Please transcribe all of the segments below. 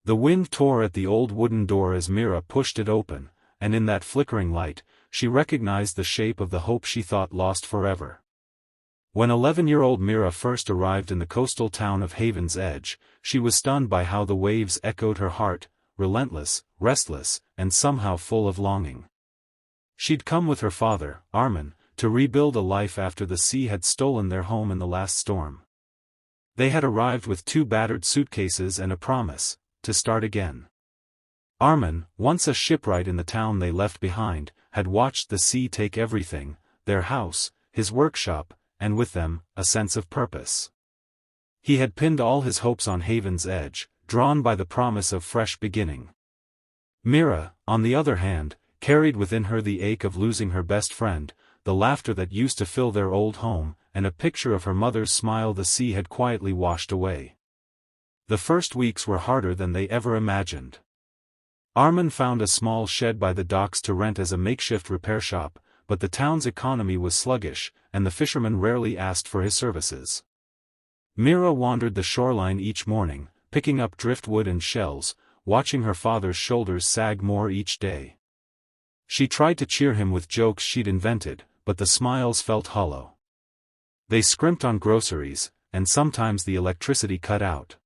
The wind tore at the old wooden door as Mira pushed it open, and in that flickering light, she recognized the shape of the hope she thought lost forever. When 11-year-old Mira first arrived in the coastal town of Haven's Edge, she was stunned by how the waves echoed her heart, relentless, restless, and somehow full of longing. She'd come with her father, Armin, to rebuild a life after the sea had stolen their home in the last storm. They had arrived with 2 battered suitcases and a promise to start again. Armin, once a shipwright in the town they left behind, had watched the sea take everything, their house, his workshop, and with them, a sense of purpose. He had pinned all his hopes on Haven's Edge, drawn by the promise of fresh beginning. Mira, on the other hand, carried within her the ache of losing her best friend, the laughter that used to fill their old home, and a picture of her mother's smile the sea had quietly washed away. The first weeks were harder than they ever imagined. Armin found a small shed by the docks to rent as a makeshift repair shop, but the town's economy was sluggish, and the fishermen rarely asked for his services. Mira wandered the shoreline each morning, picking up driftwood and shells, watching her father's shoulders sag more each day. She tried to cheer him with jokes she'd invented, but the smiles felt hollow. They scrimped on groceries, and sometimes the electricity cut out.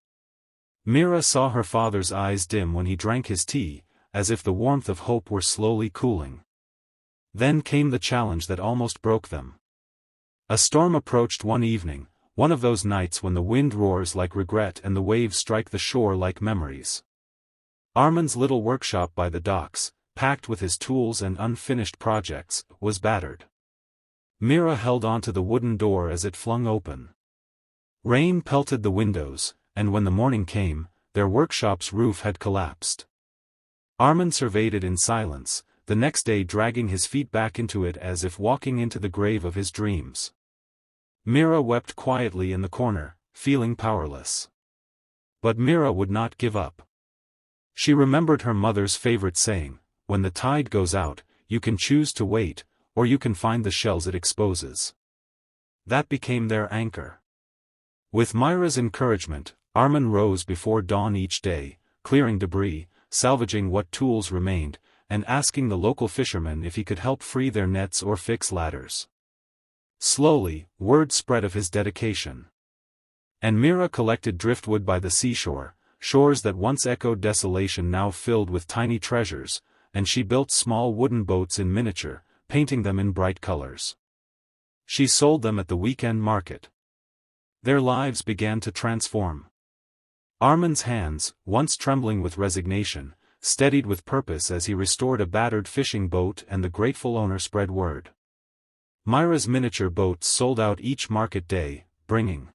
Mira saw her father's eyes dim when he drank his tea, as if the warmth of hope were slowly cooling. Then came the challenge that almost broke them. A storm approached one evening, one of those nights when the wind roars like regret and the waves strike the shore like memories. Armin's little workshop by the docks, packed with his tools and unfinished projects, was battered. Mira held onto the wooden door as it flung open. Rain pelted the windows, and when the morning came, their workshop's roof had collapsed. Armin surveyed it in silence, the next day dragging his feet back into it as if walking into the grave of his dreams. Mira wept quietly in the corner, feeling powerless. But Mira would not give up. She remembered her mother's favorite saying, "When the tide goes out, you can choose to wait, or you can find the shells it exposes." That became their anchor. With Mira's encouragement, Armin rose before dawn each day, clearing debris, salvaging what tools remained, and asking the local fishermen if he could help free their nets or fix ladders. Slowly, word spread of his dedication. And Mira collected driftwood by the seashore, shores that once echoed desolation now filled with tiny treasures, and she built small wooden boats in miniature, painting them in bright colors. She sold them at the weekend market. Their lives began to transform. Armin's hands, once trembling with resignation, steadied with purpose as he restored a battered fishing boat and the grateful owner spread word. Mira's miniature boats sold out each market day, bringing